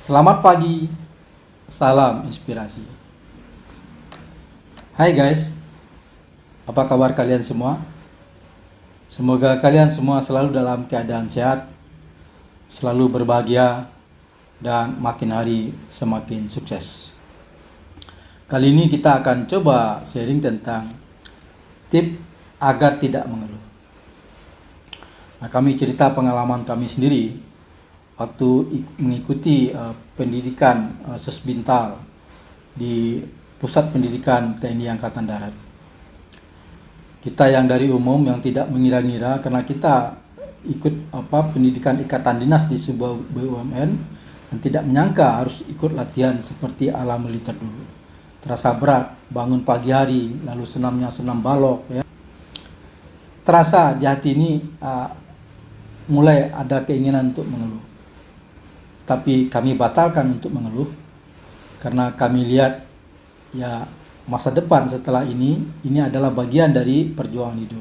Selamat pagi, salam inspirasi. Hai guys, apa kabar kalian semua? Semoga kalian semua selalu dalam keadaan sehat, selalu berbahagia, dan makin hari semakin sukses. Kali ini kita akan coba sharing tentang tip agar tidak mengeluh. Nah, kami cerita pengalaman kami sendiri waktu mengikuti pendidikan Sesbintal di Pusat Pendidikan TNI Angkatan Darat. Kita yang dari umum yang tidak mengira-ngira karena kita ikut pendidikan ikatan dinas di sebuah BUMN dan tidak menyangka harus ikut latihan seperti ala militer dulu. Terasa berat, bangun pagi hari, lalu senamnya senam balok ya. Terasa di hati ini mulai ada keinginan untuk mengeluh. Tapi kami batalkan untuk mengeluh karena kami lihat ya masa depan setelah ini adalah bagian dari perjuangan hidup.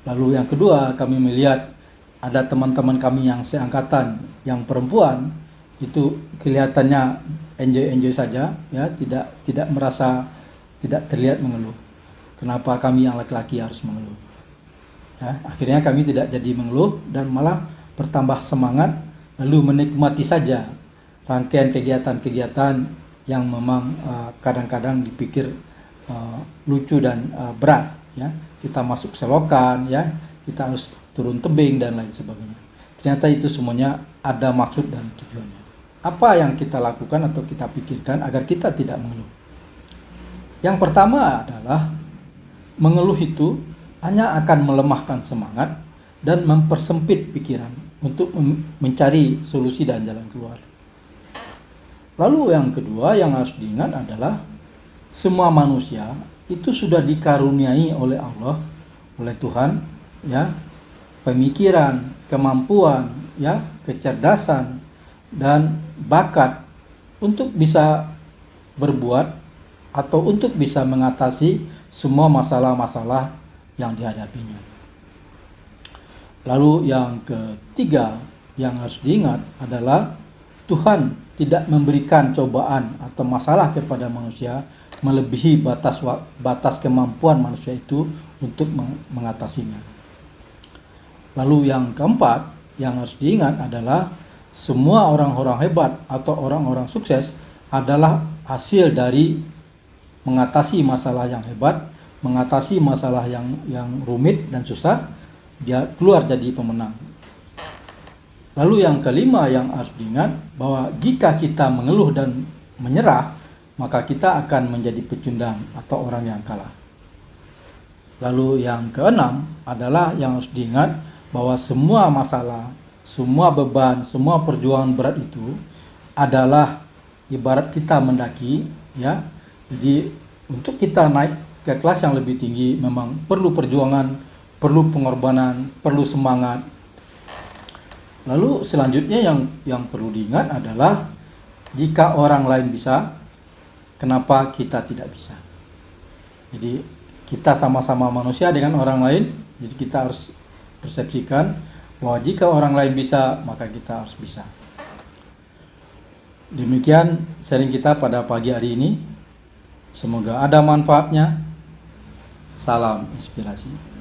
Lalu yang kedua, kami melihat ada teman-teman kami yang seangkatan yang perempuan itu kelihatannya enjoy saja ya, tidak merasa, tidak terlihat mengeluh. Kenapa kami yang laki-laki harus mengeluh? Ya, akhirnya kami tidak jadi mengeluh dan malah bertambah semangat, lalu menikmati saja rangkaian kegiatan-kegiatan yang memang kadang-kadang dipikir lucu dan berat ya. Kita masuk selokan ya, kita harus turun tebing dan lain sebagainya. Ternyata itu semuanya ada maksud dan tujuannya. Apa yang kita lakukan atau kita pikirkan agar kita tidak mengeluh? Yang pertama adalah mengeluh itu hanya akan melemahkan semangat dan mempersempit pikiran untuk mencari solusi dan jalan keluar. Lalu yang kedua yang harus diingat adalah semua manusia itu sudah dikaruniai oleh Allah, oleh Tuhan ya, pemikiran, kemampuan ya, kecerdasan dan bakat untuk bisa berbuat atau untuk bisa mengatasi semua masalah-masalah yang dihadapinya. Lalu yang ketiga yang harus diingat adalah Tuhan tidak memberikan cobaan atau masalah kepada manusia melebihi batas kemampuan manusia itu untuk mengatasinya. Lalu yang keempat yang harus diingat adalah semua orang-orang hebat atau orang-orang sukses adalah hasil dari mengatasi masalah yang hebat, mengatasi masalah yang rumit dan susah, dia keluar jadi pemenang. Lalu yang kelima yang harus diingat bahwa jika kita mengeluh dan menyerah, maka kita akan menjadi pecundang atau orang yang kalah. Lalu yang keenam adalah yang harus diingat bahwa semua masalah, semua beban, semua perjuangan berat itu adalah ibarat kita mendaki ya. Jadi untuk kita naik ke kelas yang lebih tinggi memang perlu perjuangan, perlu pengorbanan, perlu semangat. Lalu selanjutnya yang perlu diingat adalah jika orang lain bisa, kenapa kita tidak bisa? Jadi kita sama-sama manusia dengan orang lain, jadi kita harus persepsikan bahwa jika orang lain bisa, maka kita harus bisa. Demikian sharing kita pada pagi hari ini. Semoga ada manfaatnya. Salam inspirasi.